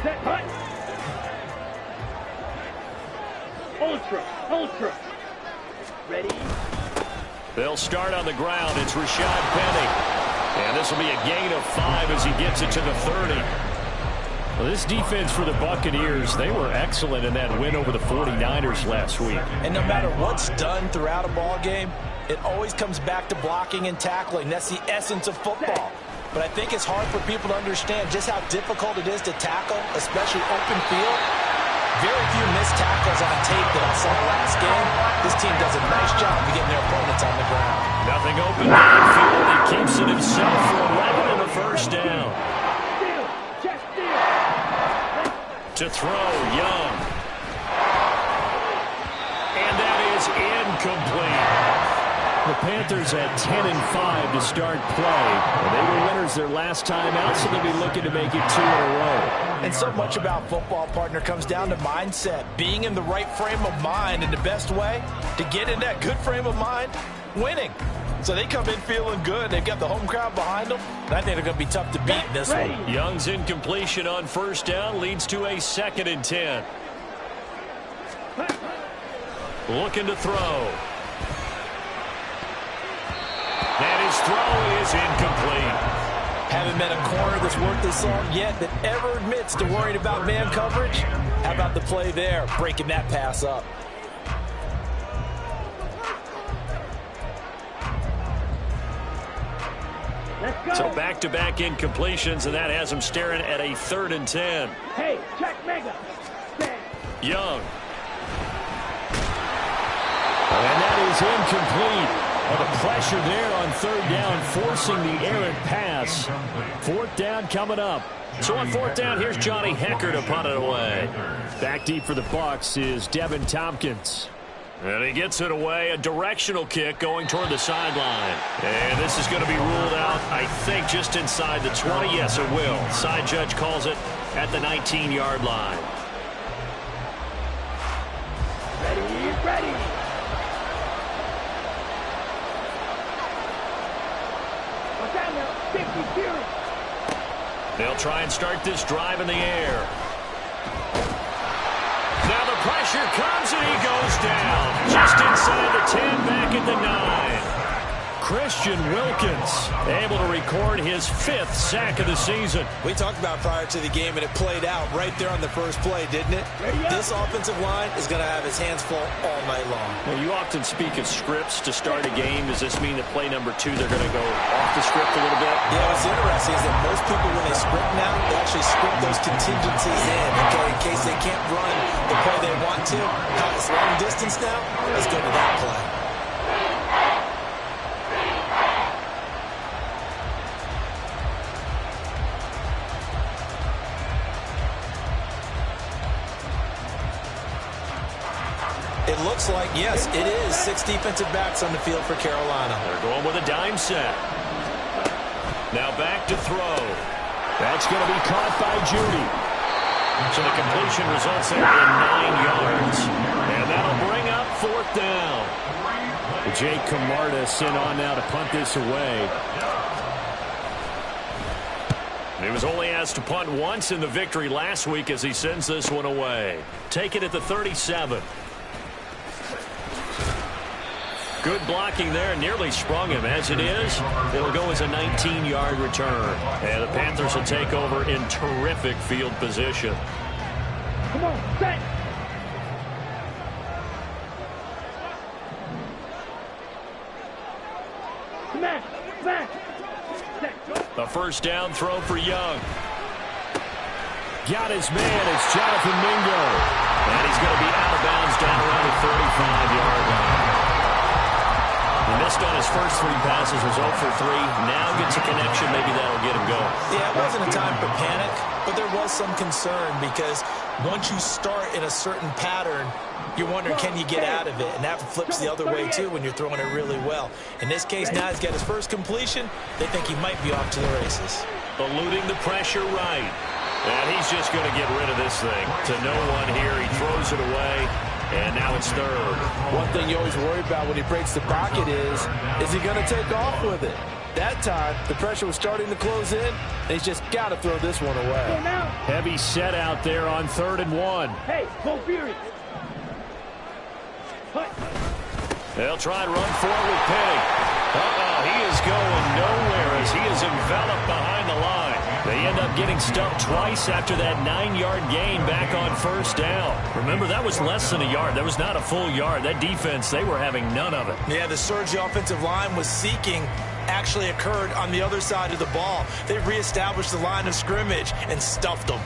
Set, hut. Ultra. Ready? They'll start on the ground. It's Rashad Penny. And this will be a gain of 5 as he gets it to the 30. Well, this defense for the Buccaneers, they were excellent in that win over the 49ers last week. And no matter what's done throughout a ball game, it always comes back to blocking and tackling. That's the essence of football. But I think it's hard for people to understand just how difficult it is to tackle, especially open field. Very few missed tackles on tape that I saw last game. This team does a nice job of getting their opponents on the ground. Nothing open downfield. He keeps it himself for 11 and a first down. To throw, Young. And that is incomplete. The Panthers at 10-5 to start play. They were winners their last time out, so they'll be looking to make it 2 in a row. And so much about football, partner, comes down to mindset. Being in the right frame of mind, and the best way to get in that good frame of mind, winning. So they come in feeling good. They've got the home crowd behind them. I think they're going to be tough to beat in this one. Young's incompletion on first down leads to a 2nd and 10. Looking to throw. And his throw is incomplete. Haven't met a corner that's worth his salt yet that ever admits to worrying about man coverage. How about the play there, breaking that pass up? So back-to-back incompletions, and that has him staring at a 3rd and 10. Hey, check mega. Young. And that is incomplete. Well, the pressure there on 3rd down, forcing the errant pass. 4th down coming up. So on 4th down, here's Johnny Hekker to punt it away. Back deep for the Bucs is Devin Tompkins. And he gets it away, a directional kick going toward the sideline. And this is going to be ruled out, I think, just inside the 20. Yes, it will. Side judge calls it at the 19-yard line. Ready. Watch out now. 50, Fury. They'll try and start this drive in the air. Now the pressure comes and he goes down. Just inside the 10, back at the 9. Christian Wilkins able to record his 5th sack of the season. We talked about prior to the game, and it played out right there on the first play, didn't it? This offensive line is going to have his hands full all night long. Well, you often speak of scripts to start a game. Does this mean that play number 2, they're going to go off the script a little bit? Yeah, what's interesting is that most people, when they script now, they actually script those contingencies in, okay, in case they can't run the play they want to. How it's long distance now, let's go to that play. It looks like, yes, it is 6 defensive backs on the field for Carolina. They're going with a dime set. Now back to throw. That's going to be caught by Judy. So the completion results in 9 yards. And that'll bring up 4th down. Jake Camarda sent on now to punt this away. He was only asked to punt once in the victory last week as he sends this one away. Take it at the 37. Good blocking there, nearly sprung him. As it is, it'll go as a 19-yard return. And the Panthers will take over in terrific field position. Come on, set. Smash. A first down throw for Young. Got his man, it's Jonathan Mingo. And he's going to be out of bounds down around the 35-yard line. He missed on his first 3 passes, was 0 for 3. Now gets a connection, maybe that'll get him going. Yeah, it wasn't a time for panic, but there was some concern because once you start in a certain pattern, you're wondering, can you get out of it? And that flips the other way, too, when you're throwing it really well. In this case, now he's got his first completion. They think he might be off to the races. Eluding the pressure right. And he's just going to get rid of this thing. To no one here. He throws it away. And now it's 3rd. One thing you always worry about when he breaks the pocket is he going to take off with it? that time, the pressure was starting to close in, and he's just got to throw this one away. Heavy set out there on 3rd and 1. Hey, go Fury. They'll try and run forward with Penny. He is going nowhere as he is enveloped behind the line. They end up getting stumped twice after that 9-yard gain back on 1st down. Remember, that was less than a yard. That was not a full yard. That defense, they were having none of it. Yeah, the surge the offensive line was seeking actually occurred on the other side of the ball. They reestablished the line of scrimmage and stuffed them.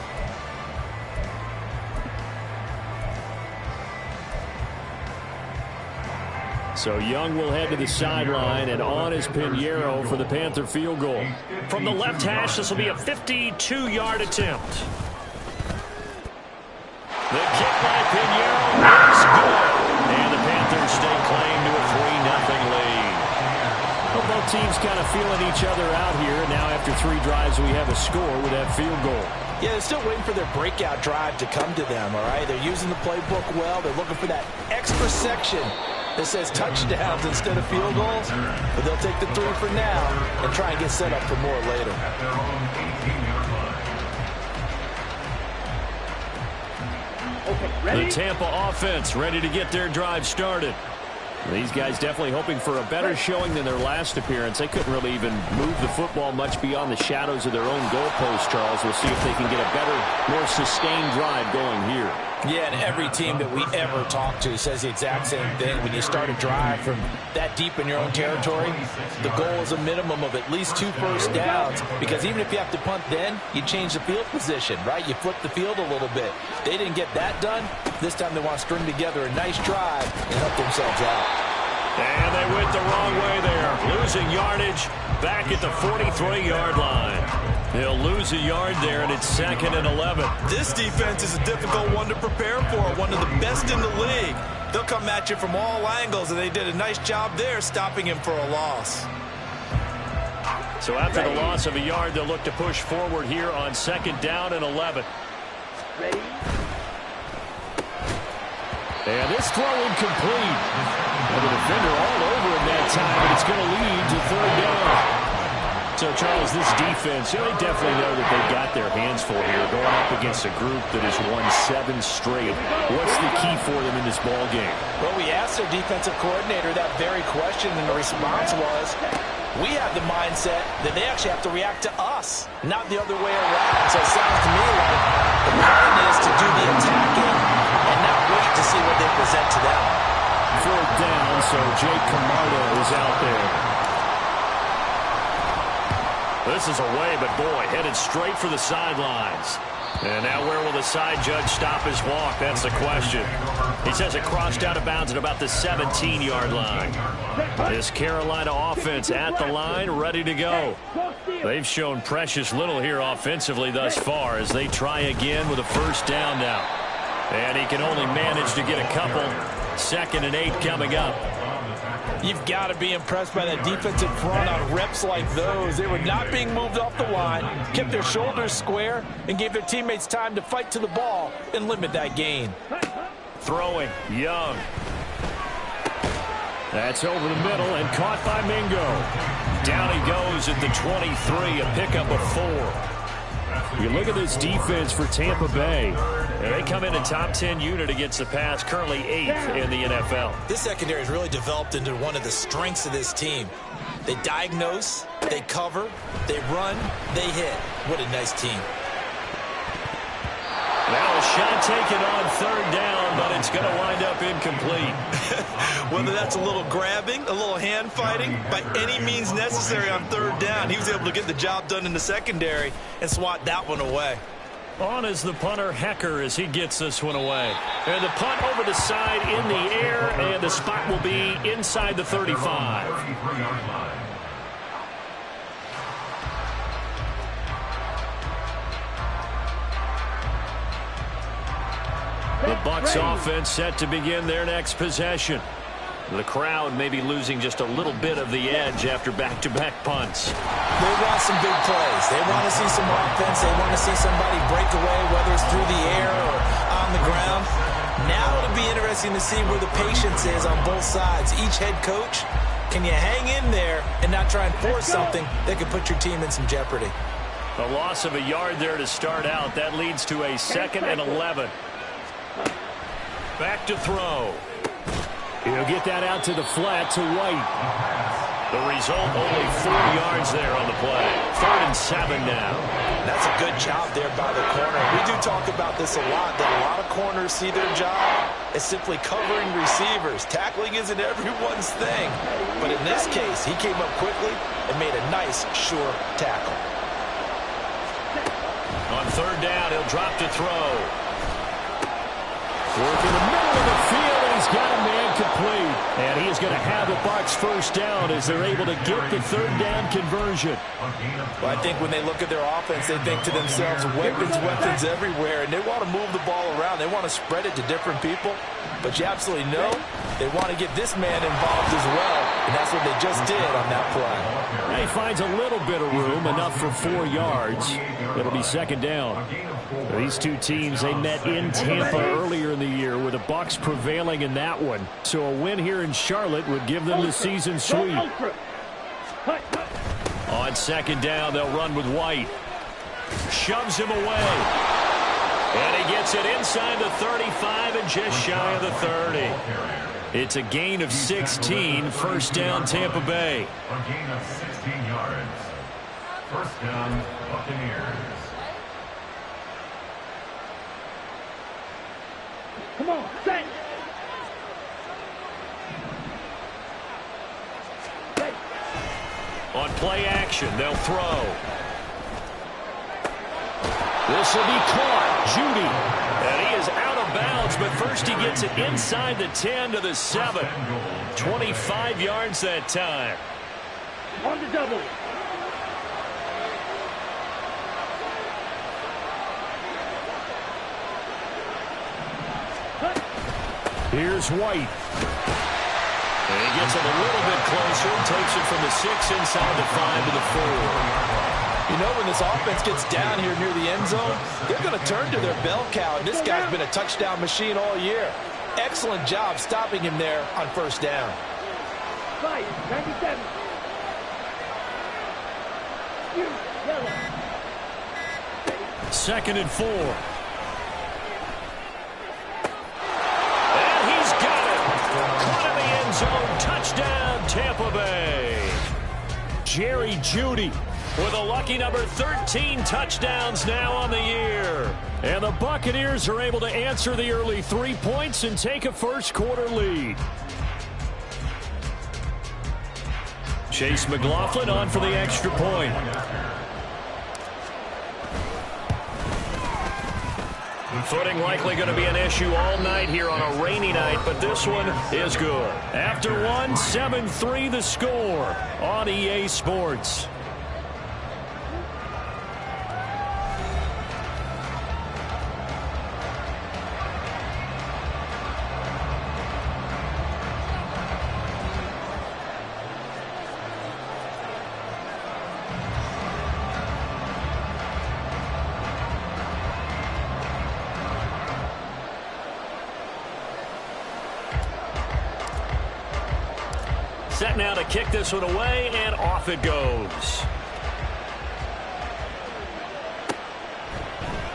So Young will head to the sideline, and on is Pinheiro for the Panther field goal. From the left hash, this will be a 52-yard attempt. The kick by Pinheiro is good. And the Panthers stay claim to a 3-0 lead. Well, both teams kind of feeling each other out here. Now after 3 drives, we have a score with that field goal. Yeah, they're still waiting for their breakout drive to come to them, all right? They're using the playbook well. They're looking for that extra section that says touchdowns instead of field goals. But they'll take the 3 for now and try and get set up for more later. The Tampa offense ready to get their drive started. These guys definitely hoping for a better showing than their last appearance. They couldn't really even move the football much beyond the shadows of their own goalpost, Charles. We'll see if they can get a better, more sustained drive going here. Yeah, and every team that we ever talk to says the exact same thing. When you start a drive from that deep in your own territory, the goal is a minimum of at least 2 first downs, because even if you have to punt then, you change the field position, right? You flip the field a little bit. They didn't get that done. This time they want to string together a nice drive and help themselves out. And they went the wrong way there. Losing yardage back at the 43-yard line. They'll lose a yard there, and it's 2nd and 11. This defense is a difficult one to prepare for, one of the best in the league. They'll come at you from all angles, and they did a nice job there stopping him for a loss. So after the loss of a yard, they'll look to push forward here on 2nd down and 11. Ready? And this throw incomplete. And the defender all over him that time, but it's going to lead to 3rd down. So, Charles, this defense, they definitely know that they've got their hands full here, going up against a group that has won 7 straight. What's the key for them in this ball game? Well, we asked their defensive coordinator that very question, and the response was, we have the mindset that they actually have to react to us, not the other way around. So it sounds to me like the plan is to do the attacking and not wait to see what they present to them. 4th down, so Jake Camarda is out there. This is away, but boy, headed straight for the sidelines. And now where will the side judge stop his walk? That's the question. He says it crossed out of bounds at about the 17-yard line. This Carolina offense at the line, ready to go. They've shown precious little here offensively thus far as they try again with a 1st down now. And he can only manage to get a couple. 2nd and 8 coming up. You've got to be impressed by that defensive front on reps like those. They were not being moved off the line, kept their shoulders square, and gave their teammates time to fight to the ball and limit that gain. Throwing, Young. That's over the middle and caught by Mingo. Down he goes at the 23, a pickup of 4. You look at this defense for Tampa Bay. And they come in a top 10 unit against the pass, currently 8th in the NFL. This secondary has really developed into one of the strengths of this team. They diagnose, they cover, they run, they hit. What a nice team. Now a shot taken on 3rd down, but it's going to wind up incomplete. Whether that's a little grabbing, a little hand fighting, by any means necessary on 3rd down, he was able to get the job done in the secondary and swat that one away. On is the punter, Hecker, as he gets this one away. And the punt over the side in the air, and the spot will be inside the 35. The Bucs offense set to begin their next possession. The crowd may be losing just a little bit of the edge after back-to-back punts. They want some big plays. They want to see some offense. They want to see somebody break away, whether it's through the air or on the ground. Now it'll be interesting to see where the patience is on both sides. Each head coach, can you hang in there and not try and force something that could put your team in some jeopardy? A loss of a yard there to start out. That leads to a 2nd and 11. Back to throw. He'll get that out to the flat to White. The result, only 4 yards there on the play. 3rd and 7 now. That's a good job there by the corner. We do talk about this a lot, that a lot of corners see their job as simply covering receivers. Tackling isn't everyone's thing. But in this case, he came up quickly and made a nice, sure tackle. On 3rd down, he'll drop to throw. Work in the middle of the field, and he's got a man complete. And he is going to have the Bucs first down as they're able to get the 3rd down conversion. Well, I think when they look at their offense, they think to themselves, weapons everywhere, and they want to move the ball around. They want to spread it to different people. But you absolutely know they want to get this man involved as well, and that's what they just did on that play. He finds a little bit of room, enough for 4 yards. It'll be 2nd down. These two teams, they met in Tampa earlier in the year with the Bucs prevailing in that one. So a win here in Charlotte would give them the season sweep. On 2nd down, they'll run with White. Shoves him away. And he gets it inside the 35 and just shy of the 30. It's a gain of 16, 1st down Tampa Bay. A gain of 16 yards. 1st down Buccaneers. Come on, set. On play action, they'll throw. This will be caught. Judy. And he is out of bounds, but first he gets it inside the 10 to the 7. 25 yards that time. On the double. Here's White. And he gets it a little bit closer. Takes it from the 6 inside the 5 to the 4. You know, when this offense gets down here near the end zone, they're going to turn to their bell cow, and this guy's been a touchdown machine all year. Excellent job stopping him there on 1st down. 97. Yellow. 2nd and 4. And he's got it. Caught in the end zone. Touchdown, Tampa Bay. Jerry Jeudy with a lucky number 13 touchdowns now on the year. And the Buccaneers are able to answer the early 3 points and take a 1st quarter lead. Chase McLaughlin on for the extra point. Footing likely going to be an issue all night here on a rainy night, but this one is good. After one, 7-3 the score on EA Sports. Set now to kick this one away, and off it goes.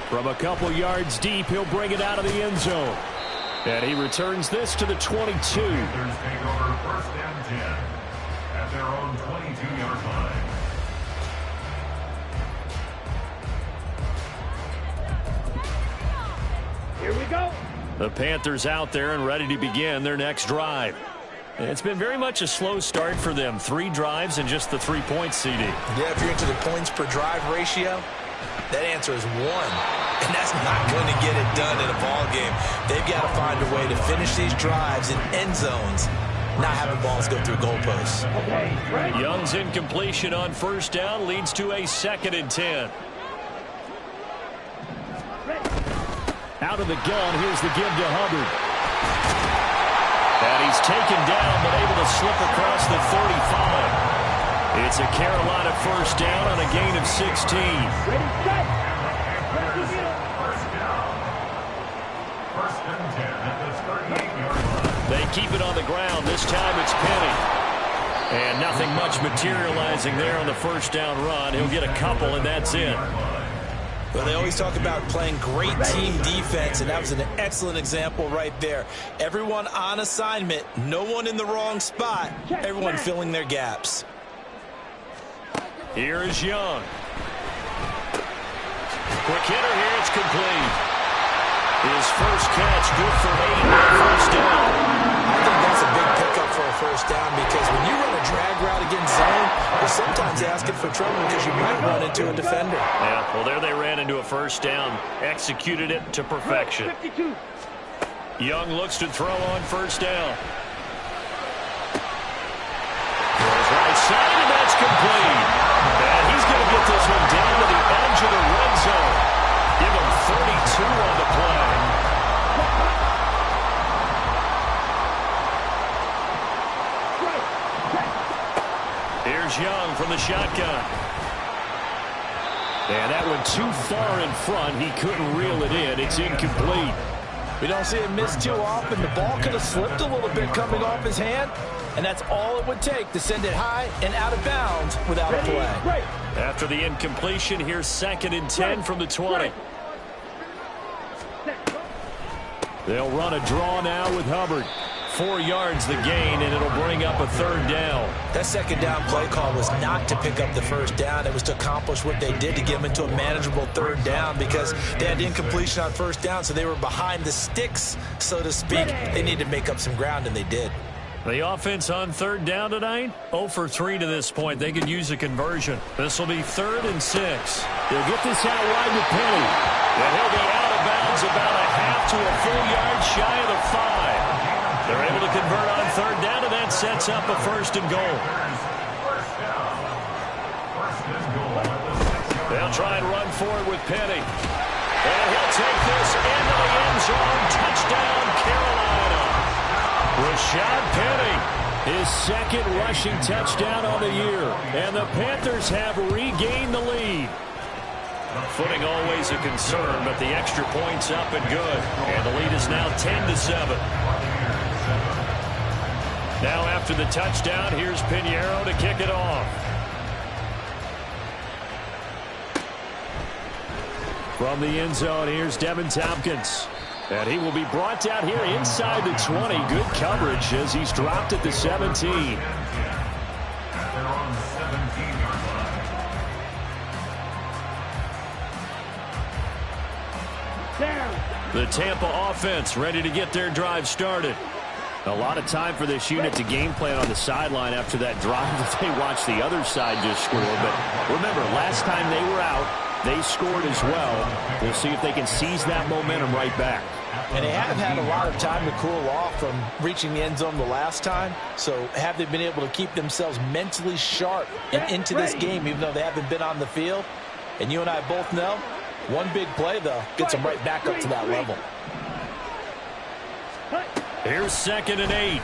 From a couple yards deep, he'll bring it out of the end zone. And he returns this to the 22. Panthers take over 1st and 10 at their own 22-yard line. Here we go. The Panthers out there and ready to begin their next drive. It's been very much a slow start for them. 3 drives and just the 3 points, CD. Yeah, if you're into the points per drive ratio, that answer is 1. And that's not going to get it done in a ball game. They've got to find a way to finish these drives in end zones, not having balls go through goalposts. Young's incompletion on 1st down leads to a 2nd and 10. Out of the gun, here's the give to Hubbard. And he's taken down, but able to slip across the 35. It's a Carolina 1st down on a gain of 16. Ready, set. First and 10 at the 38-yard line. They keep it on the ground. This time it's Penny. And nothing much materializing there on the first down run. He'll get a couple, and that's it. Well, they always talk about playing great team defense, and that was an excellent example right there. Everyone on assignment, no one in the wrong spot, everyone filling their gaps. Here is Young. Quick hitter here, it's complete. His first catch, good for 8, first down. I think that's a big pickup for a first down because when you run a drag route against zone, you're sometimes asking for trouble because you might run into a defender. Yeah, well, there they ran into a first down. Executed it to perfection. 52. Young looks to throw on first down. Goes right side, and that's complete. And he's going to get this one down to the edge of the red zone. Give him 32 on the play. Here's Young from the shotgun. And that one too far in front. He couldn't reel it in. It's incomplete. We don't see him miss too often. The ball could have slipped a little bit coming off his hand, and that's all it would take to send it high and out of bounds without a play. After the incompletion, here's 2nd and 10 from the 20. They'll run a draw now with Hubbard. 4 yards the gain, and it'll bring up a 3rd down. That 2nd down play call was not to pick up the first down. It was to accomplish what they did to get them into a manageable 3rd down because they had incompletion on first down, so they were behind the sticks, so to speak. They needed to make up some ground, and they did. The offense on 3rd down tonight, 0 for 3 to this point. They could use a conversion. This will be 3rd and 6. They'll get this out wide to Penny. And he'll be out of bounds about a half to a full yard shy of the 5. They're able to convert on 3rd down, and that sets up a 1st and goal. They'll try and run forward with Penny. And he'll take this into the end zone. Touchdown, Carolina. Rashad Penny, his 2nd rushing touchdown on the year. And the Panthers have regained the lead. Footing always a concern, but the extra point's up and good. And the lead is now 10-7. Now after the touchdown, here's Pinheiro to kick it off. From the end zone, here's Devin Tompkins. And he will be brought down here inside the 20. Good coverage as he's dropped at the 17. The Tampa offense ready to get their drive started. A lot of time for this unit to game plan on the sideline after that drive that they watched the other side just score. But remember, last time they were out, they scored as well. We'll see if they can seize that momentum right back. And they have had a lot of time to cool off from reaching the end zone the last time. So have they been able to keep themselves mentally sharp and into this game, even though they haven't been on the field? And you and I both know, one big play, though, gets them right back up to that level. Here's 2nd and 8.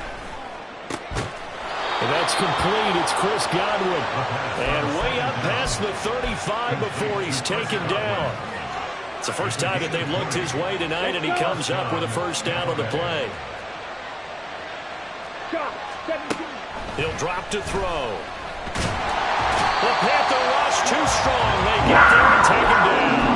And that's complete. It's Chris Godwin. And way up past the 35 before he's taken down. It's the first time that they've looked his way tonight, and he comes up with a 1st down on the play. He'll drop to throw. The Panther rush too strong. They get there and take him down.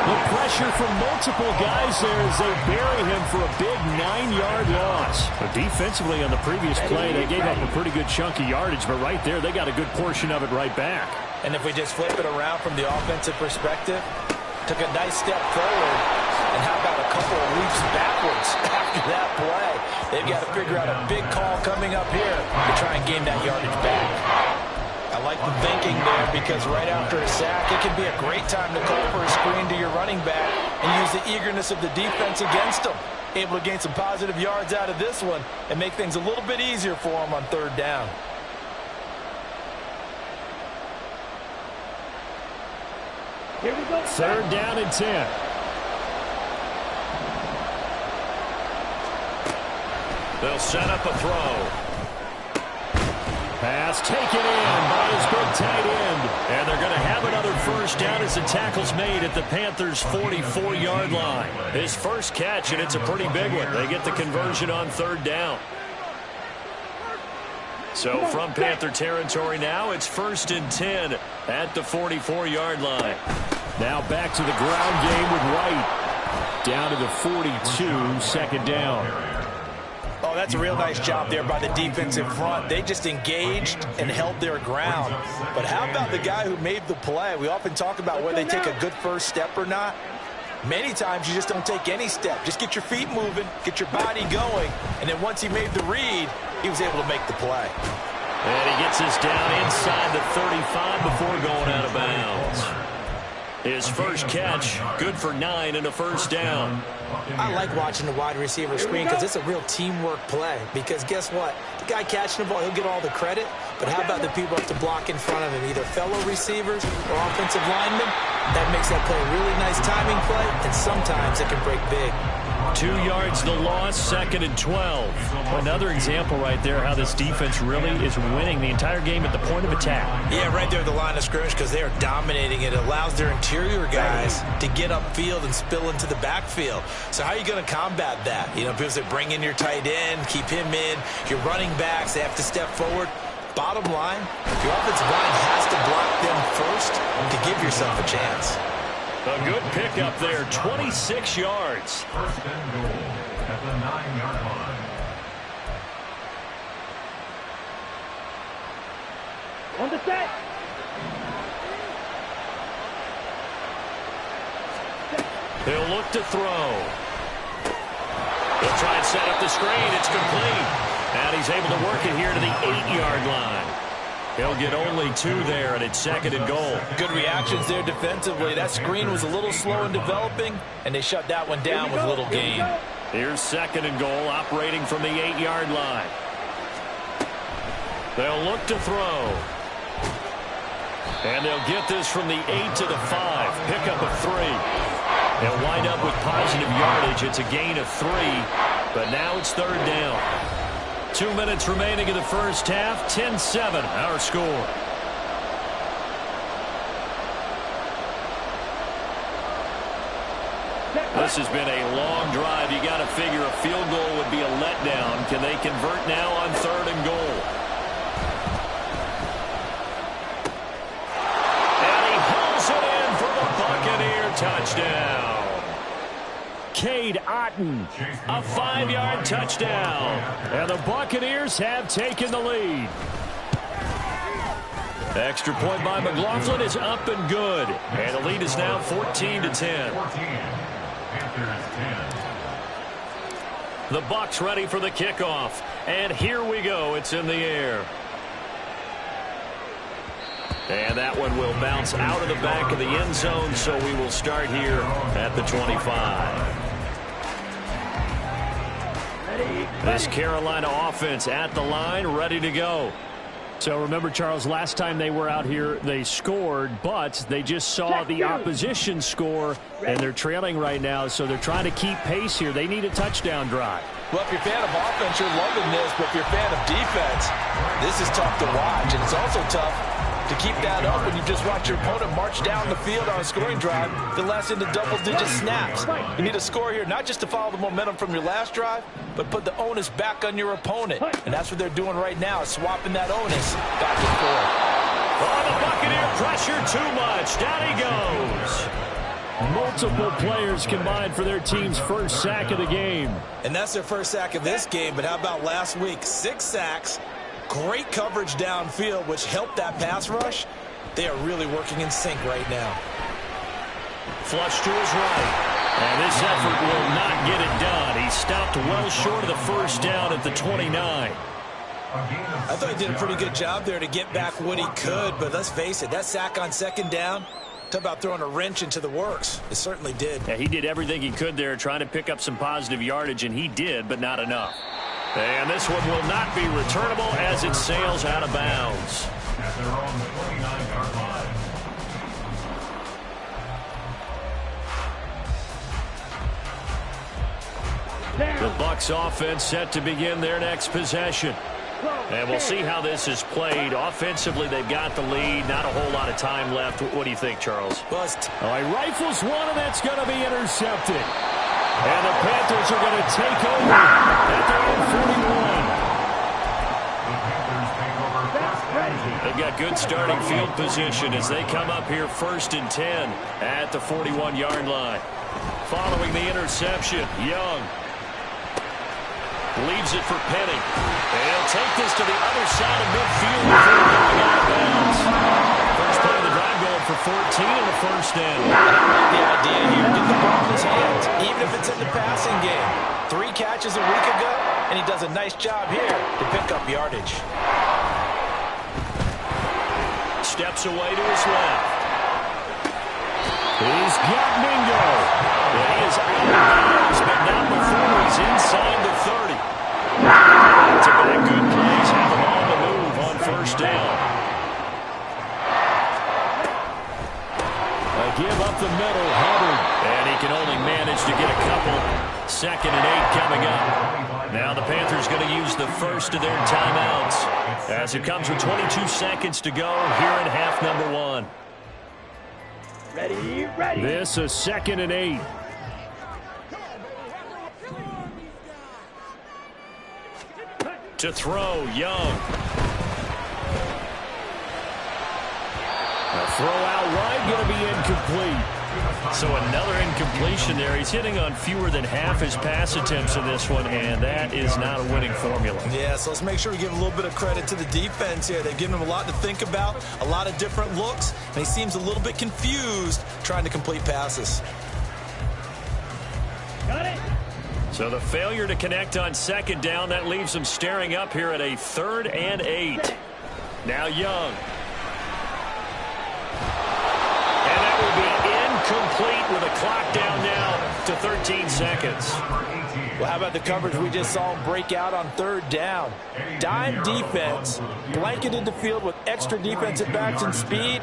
The pressure from multiple guys there as they bury him for a big 9-yard loss. But defensively on the previous play, they gave up a pretty good chunk of yardage, but right there, they got a good portion of it right back. And if we just flip it around from the offensive perspective, took a nice step forward, and how about a couple of leaps backwards after that play? They've got to figure out a big call coming up here to try and gain that yardage back. I like the thinking there because right after a sack, it can be a great time to call for a screen to your running back and use the eagerness of the defense against them. Able to gain some positive yards out of this one and make things a little bit easier for them on 3rd down. Here we go. 3rd down and 10. They'll set up a throw. Pass taken in by his big tight end. And they're going to have another 1st first down as the tackle's made at the Panthers' 44-yard line. His first catch, and it's a pretty big one. They get the conversion on third down. So from Panther territory now, it's 1st and 10 at the 44-yard line. Now back to the ground game with White. Down to the 42, second down. Oh, that's a real nice job there by the defensive front. They just engaged and held their ground. But how about the guy who made the play? We often talk about whether they take a good first step or not. Many times you just don't take any step. Just get your feet moving, get your body going, and then once he made the read, he was able to make the play. And he gets us down inside the 35 before going out of bounds. His first catch, good for 9 and a first down. I like watching the wide receiver screen because it's a real teamwork play. Because guess what? The guy catching the ball, he'll get all the credit. But how about the people up to block in front of him, either fellow receivers or offensive linemen? That makes that play a really nice timing play, and sometimes it can break big. 2 yards the loss, 2nd and 12. Another example right there how this defense really is winning the entire game at the point of attack. Yeah, right there at the line of scrimmage because they are dominating. It allows their interior guys to get upfield and spill into the backfield. So how are you going to combat that? You know, people say bring in your tight end, keep him in. Your running backs, they have to step forward. Bottom line, your offensive line has to block them first to give yourself a chance. A good pickup there, 26 yards. 1st and goal at the 9-yard line. On the set. He'll look to throw. He'll try and set up the screen. It's complete. And he's able to work it here to the 8-yard line. He'll get only 2 there, and it's 2nd and goal. Good reactions there defensively. That screen was a little slow in developing, and they shut that one down with little gain. Here's 2nd and goal, operating from the 8-yard line. They'll look to throw. And they'll get this from the 8 to the 5. Pickup of 3. They'll wind up with positive yardage. It's a gain of 3, but now it's 3rd down. 2 minutes remaining in the first half. 10-7, our score. This has been a long drive. You got to figure a field goal would be a letdown. Can they convert now on 3rd and goal? And he hauls it in for the Buccaneer touchdown. Cade Otton, a 5-yard touchdown. And the Buccaneers have taken the lead. Extra point by McLaughlin is up and good. And the lead is now 14-10. 14. Panthers 10. The Bucs ready for the kickoff. And here we go. It's in the air. And that one will bounce out of the back of the end zone, so we will start here at the 25. This Carolina offense at the line, ready to go. So remember, Charles, last time they were out here, they scored, but they just saw the opposition score, and they're trailing right now, so they're trying to keep pace here. They need a touchdown drive. Well, if you're a fan of offense, you're loving this, but if you're a fan of defense, this is tough to watch, and it's also tough to keep that up when you just watch your opponent march down the field on a scoring drive that lasts into double-digit snaps. You need a score here, not just to follow the momentum from your last drive, but put the onus back on your opponent. And that's what they're doing right now, swapping that onus back and forth. Oh, the Buccaneer pressure too much. Down he goes. Multiple players combined for their team's first sack of the game. And that's their first sack of this game, but how about last week? 6 sacks. Great coverage downfield, which helped that pass rush. They are really working in sync right now. Flush to his right. And this effort will not get it done. He stopped well short of the first down at the 29. I thought he did a pretty good job there to get back what he could, but let's face it, that sack on 2nd down, talk about throwing a wrench into the works. It certainly did. Yeah, he did everything he could there trying to pick up some positive yardage, and he did, but not enough. And this one will not be returnable as it sails out of bounds. At their own 29-yard line. The Bucs offense set to begin their next possession. And we'll see how this is played. Offensively, they've got the lead. Not a whole lot of time left. What do you think, Charles? All right, rifles one, and that's going to be intercepted. And the Panthers are going to take over at their own 41. They've got good starting field position as they come up here 1st and 10 at the 41-yard line. Following the interception, Young leaves it for Penny. And he'll take this to the other side of midfield before going out of bounds. First play of the drive going for 14 and a first down. The idea here, get the ball in his hands, even if it's in the passing game. 3 catches a week ago, and he does a nice job here to pick up yardage. Steps away to his left. He's got Mingo. And he is out of bounds, but not before he's inside the 30. Back-to-back good plays have them on the move on first down. A give up the middle, Hubbard. And he can only manage to get a couple. 2nd and 8 coming up. Now the Panthers going to use the first of their timeouts as it comes with 22 seconds to go here in half number 1. Ready. This is 2nd and 8. To throw, Young. A throw out wide going to be incomplete. So another incompletion there. He's hitting on fewer than half his pass attempts in this one, and that is not a winning formula. Yeah, so let's make sure we give a little bit of credit to the defense here. They've given him a lot to think about, a lot of different looks, and he seems a little bit confused trying to complete passes. Got it. So the failure to connect on 2nd down, that leaves him staring up here at a 3rd and 8. Now Young. And that will be incomplete with a clock down now to 13 seconds. Well, how about the coverage we just saw him break out on 3rd down? Dime defense, blanketed the field with extra defensive backs and speed,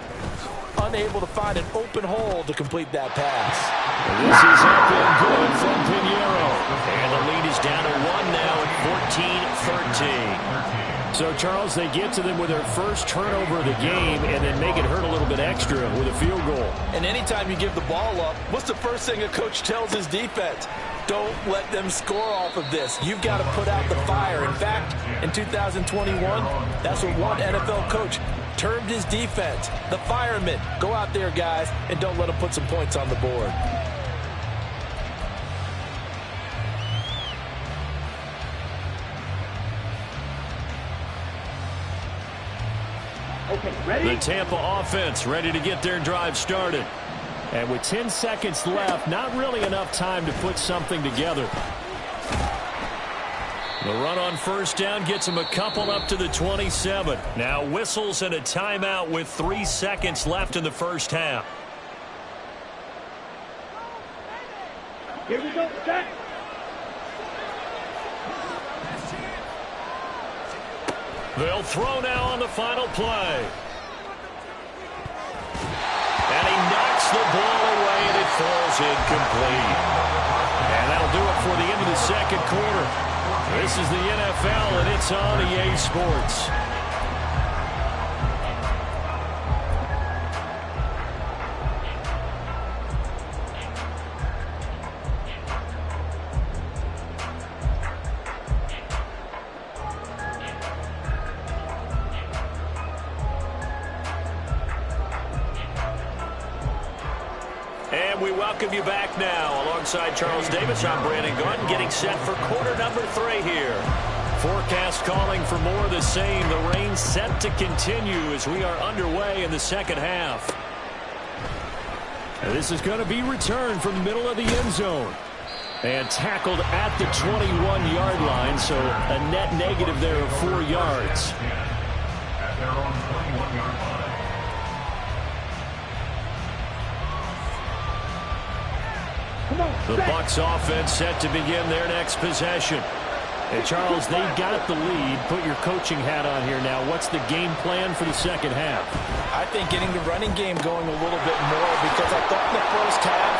unable to find an open hole to complete that pass. This is up and good from Pinheiro. And the lead is down to 1 now at 14-13. So, Charles, they get to them with their first turnover of the game and then make it hurt a little bit extra with a field goal. And anytime you give the ball up, what's the first thing a coach tells his defense? Don't let them score off of this. You've got to put out the fire. In fact, in 2021, that's what one NFL coach termed his defense. The firemen. Go out there, guys, and don't let them put some points on the board. Okay, ready? The Tampa offense ready to get their drive started. And with 10 seconds left, not really enough time to put something together. The run on first down gets him a couple up to the 27. Now whistles and a timeout with 3 seconds left in the first half. Here we go, set. They'll throw now on the final play. And he knocks the ball away, and it falls incomplete. And that'll do it for the end of the second quarter. This is the NFL, and it's on EA Sports. And we welcome you back now. Alongside Charles Davis, I'm Brandon Gaudin, getting set for quarter number 3 here. Forecast calling for more of the same. The rain set to continue as we are underway in the second half. And this is going to be returned from the middle of the end zone. And tackled at the 21-yard line, so a net negative there of 4 yards. At their own 21-yard line. The Bucs offense set to begin their next possession. And Charles, they got the lead. Put your coaching hat on here now. What's the game plan for the second half? I think getting the running game going a little bit more, because I thought in the first half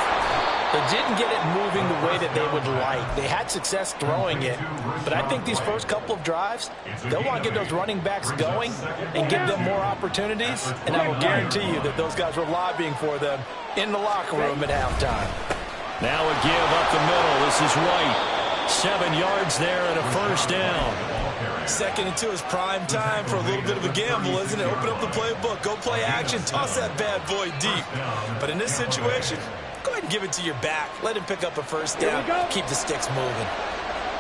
They didn't get it moving the way that they would like. They had success throwing it, but I think these first couple of drives, they'll want to get those running backs going and give them more opportunities, and I will guarantee you that those guys were lobbying for them in the locker room at halftime. Now a give up the middle. This is White. 7 yards there and a first down. 2nd and 2 is prime time for a little bit of a gamble, isn't it? Open up the playbook, go play action, toss that bad boy deep. But in this situation, go ahead and give it to your back. Let him pick up a first down. Keep the sticks moving.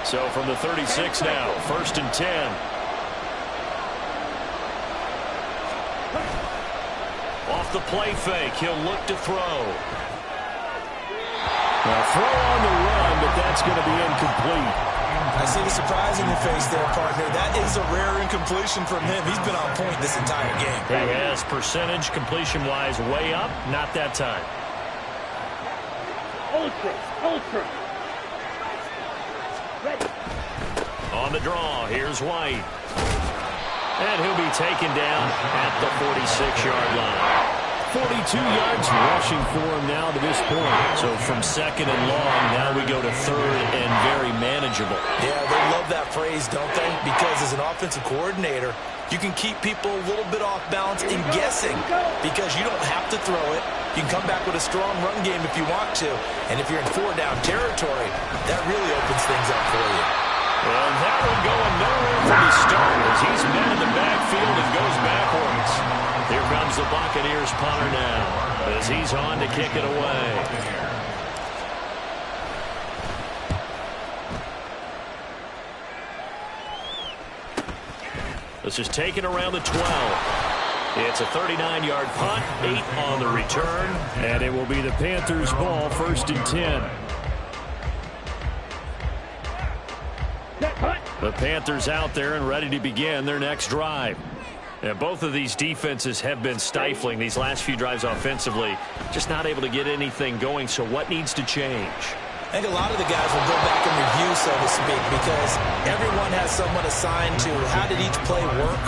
So from the 36 now, 1st and 10. Off the play fake, he'll look to throw. Now throw on the run, but that's going to be incomplete. I see the surprise in your face there, partner. That is a rare incompletion from him. He's been on point this entire game. He has percentage completion-wise way up, not that time. Ultra. Ready. On the draw, here's White. And he'll be taken down at the 46-yard line. 42 yards rushing for him now to this point. So from 2nd and long, now we go to 3rd and very manageable. Yeah, they love that phrase, don't they? Because as an offensive coordinator, you can keep people a little bit off balance and guessing because you don't have to throw it. You can come back with a strong run game if you want to. And if you're in 4-down territory, that really opens things up for you. Well, that one going nowhere from the start as he's met in the backfield and goes backwards. Here comes the Buccaneers punter now as he's on to kick it away. This is taken around the 12. It's a 39-yard punt, 8 on the return, and it will be the Panthers' ball, 1st and 10. The Panthers out there and ready to begin their next drive. And both of these defenses have been stifling these last few drives offensively. Just not able to get anything going, so what needs to change? I think a lot of the guys will go back and review, so to speak, because everyone has someone assigned to how did each play work.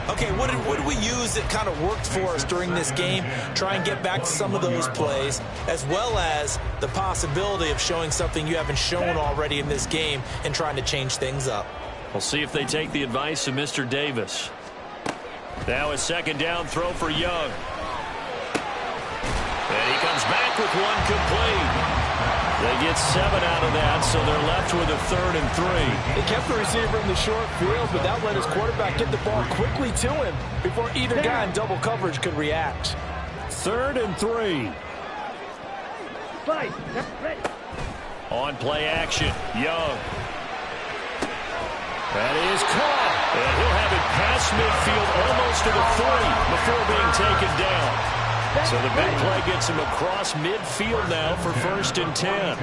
Okay, what did we use that kind of worked for us during this game? Try and get back to some of those plays, as well as the possibility of showing something you haven't shown already in this game and trying to change things up. We'll see if they take the advice of Mr. Davis. Now a 2nd down throw for Young. And he comes back with one complete. They get 7 out of that, so they're left with a 3rd and 3. They kept the receiver in the short field, but that let his quarterback get the ball quickly to him before either guy in double coverage could react. 3rd and 3. Ready. On play action, Young. That is caught. And he'll have it past midfield almost to the 40 before being taken down. So the big play gets him across midfield now for 1st and 10.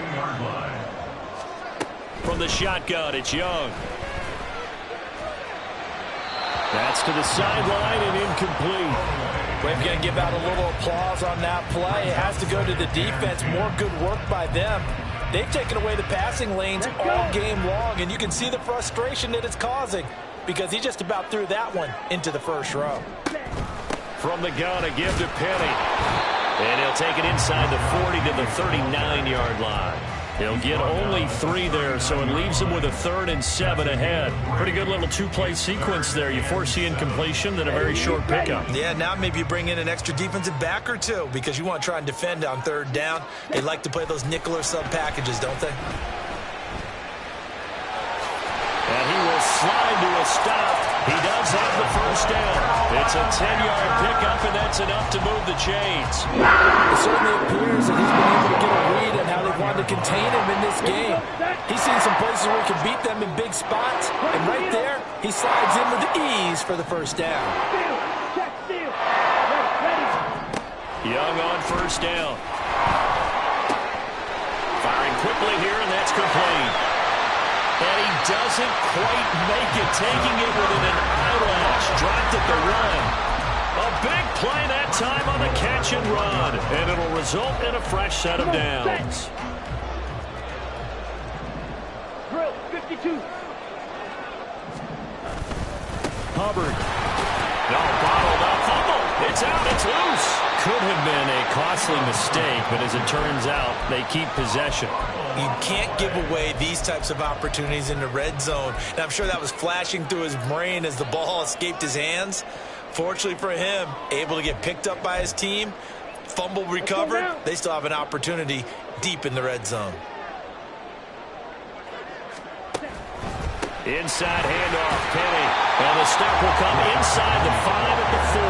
From the shotgun, it's Young. That's to the sideline and incomplete. We're going to give out a little applause on that play. It has to go to the defense. More good work by them. They've taken away the passing lanes all game long, and you can see the frustration that it's causing because he just about threw that one into the first row. From the gun, a give to Penny. And he'll take it inside the 40 to the 39-yard line. He'll get only 3 there, so it leaves him with a 3rd and 7 ahead. Pretty good little 2-play sequence there. You foresee incompletion, then a very short pickup. Yeah, now maybe you bring in an extra defensive back or two because you want to try and defend on 3rd down. They like to play those nickel or sub packages, don't they? And he will slide to a stop. He does have the first down. It's a 10-yard pickup, and that's enough to move the chains. It certainly appears that he's been able to get a read on how they wanted to contain him in this game. He's seen some places where he can beat them in big spots, and right there, he slides in with ease for the first down. Young on 1st down. Firing quickly here, and that's complete. And he doesn't quite make it, taking it within an eyelash. Dropped at the run. A big play that time on the catch and run. And it'll result in a fresh set of downs. Drill, 52. Hubbard. No, bottled up. Fumble. It's out. It's loose. Could have been a costly costly mistake, but as it turns out, they keep possession. You can't give away these types of opportunities in the red zone. And I'm sure that was flashing through his brain as the ball escaped his hands. Fortunately for him, able to get picked up by his team, fumble recovered. They still have an opportunity deep in the red zone. Inside handoff, Penny. And the step will come inside the 5 at the 4.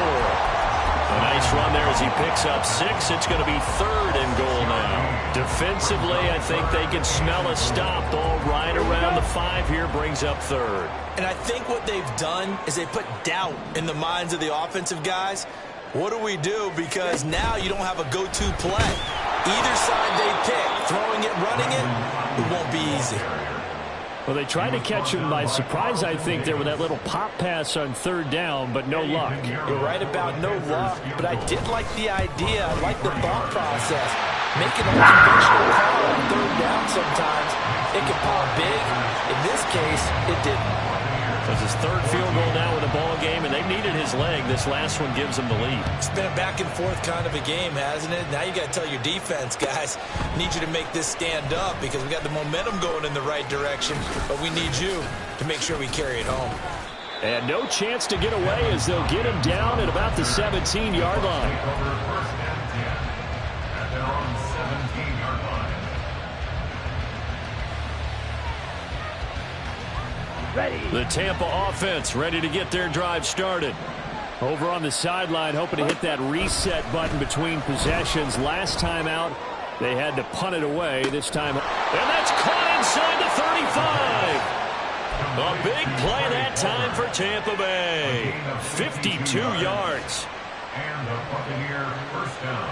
A nice run there as he picks up 6. It's going to be 3rd and goal now. Defensively, I think they can smell a stop. Ball right around the 5 here, brings up 3rd. And I think what they've done is they put doubt in the minds of the offensive guys. What do we do? Because now you don't have a go-to play. Either side they pick, throwing it, running it won't be easy. Well, they tried to catch him by surprise, I think, there with that little pop pass on 3rd down, but no luck. You're right about no luck, but I did like the idea. I like the thought process. Making a conventional call on 3rd down sometimes, it can pop big. In this case, it didn't. It's his 3rd field goal now in the ball game, and they've needed his leg. This last one gives them the lead. It's been a back and forth kind of a game, hasn't it? Now you got to tell your defense, guys, need you to make this stand up because we got the momentum going in the right direction, but we need you to make sure we carry it home. And no chance to get away as they'll get him down at about the 17-yard line. At their own 17-yard line. The Tampa offense ready to get their drive started. Over on the sideline, hoping to hit that reset button between possessions. Last time out, they had to punt it away. This time, and that's caught inside the 35. A big play that time for Tampa Bay. 52 yards. And the Buccaneer first down.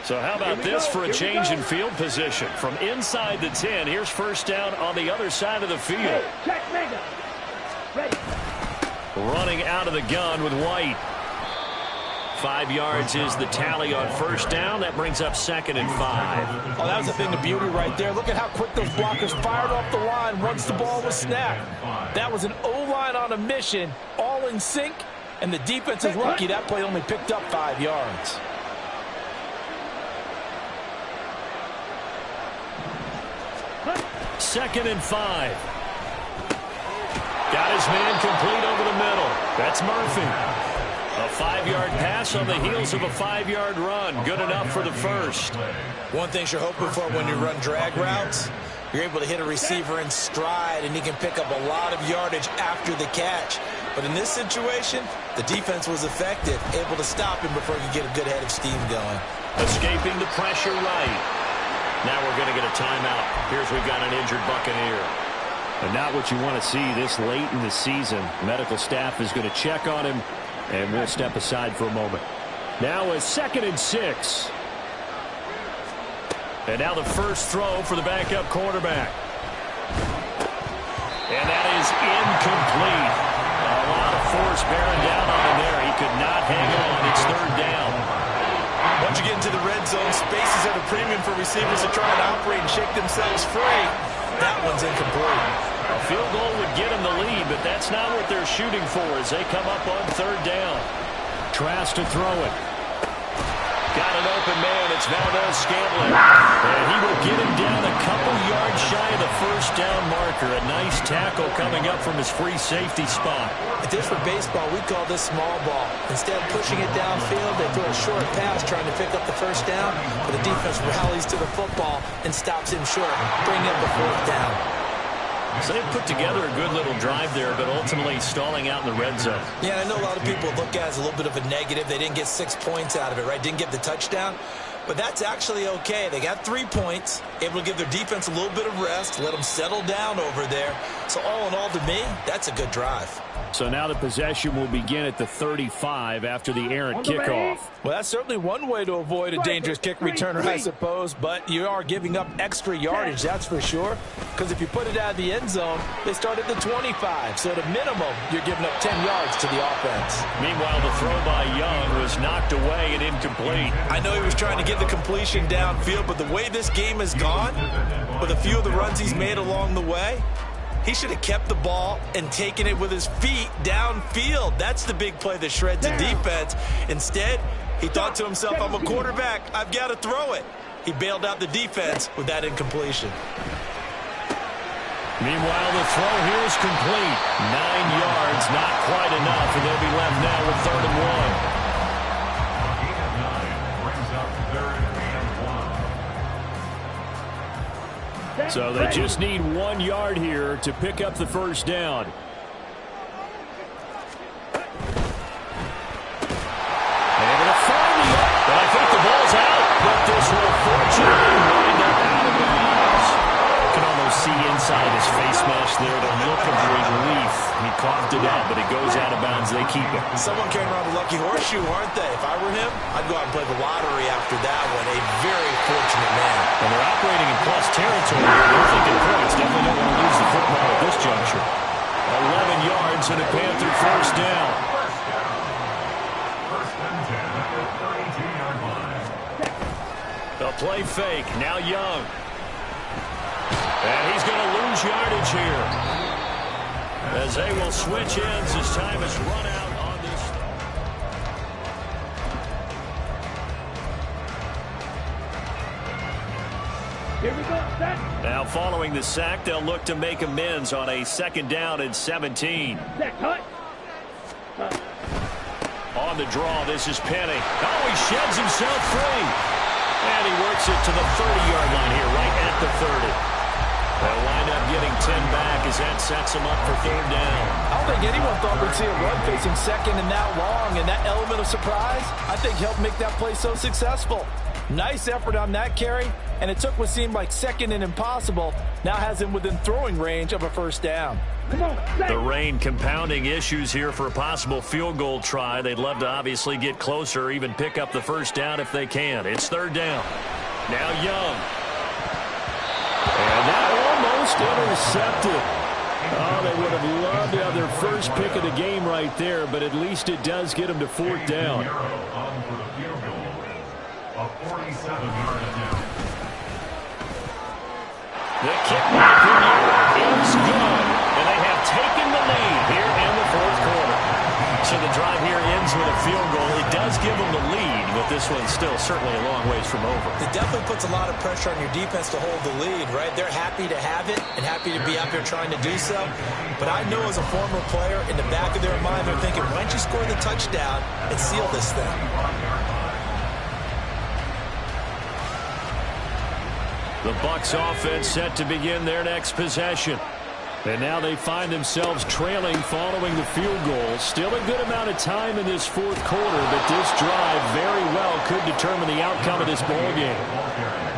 So how about this for a change in field position? From inside the 10, here's first down on the other side of the field. Running out of the gun with White. 5 yards is the tally on first down. That brings up 2nd and 5. Oh, that was a thing of beauty right there. Look at how quick those blockers fired off the line once the ball was snapped. That was an O-line on a mission, all in sync, and the defense is lucky that play only picked up 5 yards. Second and 5. Got his man complete over the middle. That's Murphy. A 5-yard pass on the heels of a 5-yard run. Good enough for the first. One thing you're hoping for when you run drag routes, you're able to hit a receiver in stride, and he can pick up a lot of yardage after the catch. But in this situation, the defense was effective, able to stop him before he could get a good head of steam going. Escaping the pressure right. Now we're going to get a timeout. Here's we've got an injured Buccaneer. And not what you want to see this late in the season. Medical staff is going to check on him, and we'll step aside for a moment. Now a 2nd and 6. And now the first throw for the backup quarterback. And that is incomplete. A lot of force bearing down on him there. He could not hang on. It's 3rd down. Once you get into the red zone, spaces at a premium for receivers to try and operate and shake themselves free. That one's incomplete. A field goal would get them the lead, but that's not what they're shooting for as they come up on 3rd down. Trask to throw it. Got an open man. It's Valdez-Scantling. And he will get him down a couple yards shy of the first down marker. A nice tackle coming up from his free safety spot. If this were baseball, we'd call this small ball. Instead of pushing it downfield, they throw a short pass trying to pick up the first down, but the defense rallies to the football and stops him short, bringing up the 4th down. So they put together a good little drive there, but ultimately stalling out in the red zone. Yeah, I know a lot of people look at it as a little bit of a negative. They didn't get 6 points out of it, right? Didn't get the touchdown. But that's actually okay. They got 3 points, able to give their defense a little bit of rest, let them settle down over there. So all in all, to me, that's a good drive. So now the possession will begin at the 35 after the errant kickoff. Well, that's certainly one way to avoid a dangerous kick returner, I suppose, but you are giving up extra yardage, that's for sure, because if you put it out of the end zone, they start at the 25, so at a minimum, you're giving up 10 yards to the offense. Meanwhile, the throw by Young was knocked away and incomplete. I know he was trying to get the completion downfield, but the way this game has gone, with a few of the runs he's made along the way, he should have kept the ball and taken it with his feet downfield. That's the big play that shreds the defense. Instead, He thought to himself, I'm a quarterback. I've got to throw it. He bailed out the defense with that incompletion. Meanwhile, the throw here is complete. 9 yards, not quite enough, and they'll be left now with 3rd and 1. Gain of 9 brings up 3rd and 1. So they just need 1 yard here to pick up the first down. Able to find the but I think the ball's out. But this will fortunately wind up out of bounds. You can almost see inside his face mask there the look of relief. He coughed it out, but it goes out of bounds. They keep it. Someone carrying around a lucky horseshoe, aren't they? If I were him, I'd go out and play the lottery after that one. A very fortunate man. And they're operating in plus territory. They're thinking points. Definitely don't want to lose the football at this juncture. 11 yards and a Panther first down. First and 10 at the 32-yard line. The play fake. Now Young. And he's going to lose yardage here. As they will switch ends as time has run out on this. Here we go, set. Now following the sack, they'll look to make amends on a 2nd down and 17. Set, cut. On the draw, this is Penny. Oh, he sheds himself free. And he works it to the 30-yard line here, right at the 30. They'll wind up getting 10 back as that sets him up for 3rd down. I don't think anyone thought we'd see a run facing 2nd and that long, and that element of surprise, I think, helped make that play so successful. Nice effort on that carry, and it took what seemed like 2nd and impossible, now has him within throwing range of a 1st down. Come on, set. The rain compounding issues here for a possible field goal try. They'd love to obviously get closer, even pick up the 1st down if they can. It's 3rd down. Now Young. And that almost intercepted. Oh, they would have loved to have their first pick of the game right there, but at least it does get them to 4th down. On for the field goal. A 47-yard attempt. The kick back is good, and they have taken the lead here in the 4th quarter. So the drive here ends with a field goal. It does give them the lead, but this one's still certainly a long ways from over. It definitely puts a lot of pressure on your defense to hold the lead, right? They're happy to have it and happy to be out there trying to do so. But I know as a former player, in the back of their mind, they're thinking, why don't you score the touchdown and seal this thing? The Bucs offense set to begin their next possession. And now they find themselves trailing following the field goal. Still a good amount of time in this 4th quarter, but this drive very well could determine the outcome of this ballgame.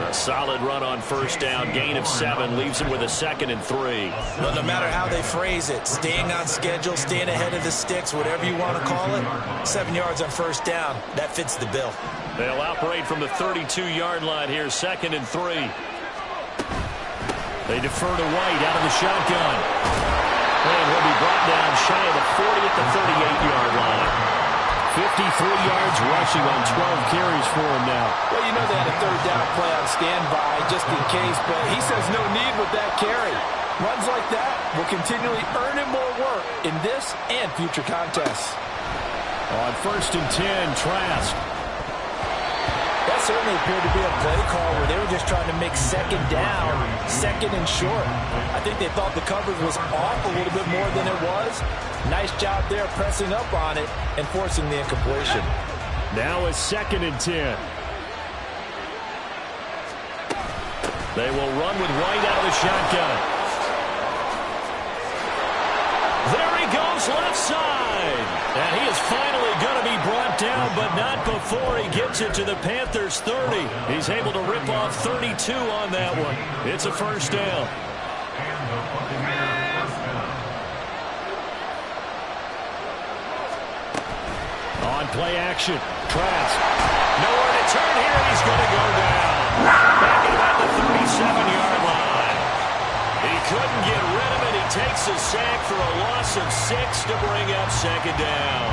A solid run on 1st down, gain of 7, leaves them with a 2nd and 3. Well, no matter how they phrase it, staying on schedule, staying ahead of the sticks, whatever you want to call it, 7 yards on 1st down, that fits the bill. They'll operate from the 32-yard line here, 2nd and 3. They defer to White out of the shotgun. And he'll be brought down shy of the 40 at the 38-yard line. 53 yards rushing on 12 carries for him now. Well, you know they had a 3rd down play on standby just in case, but he says no need with that carry. Runs like that will continually earn him more work in this and future contests. On 1st and 10, Trask. That certainly appeared to be a play call where they were just trying to make 2nd down, 2nd and short. I think they thought the coverage was off a little bit more than it was. Nice job there pressing up on it and forcing the incompletion. Now a 2nd and 10. They will run with White out of the shotgun. There he goes left side. And he is finally going to be brought down, but not before he gets it to the Panthers' 30. He's able to rip off 32 on that one. It's a 1st down. On play action, Trask. Nowhere to turn here. He's going to go down. Back at about the 37-yard line. He couldn't get rid of it. He takes a sack for a loss of 6 to bring up 2nd down.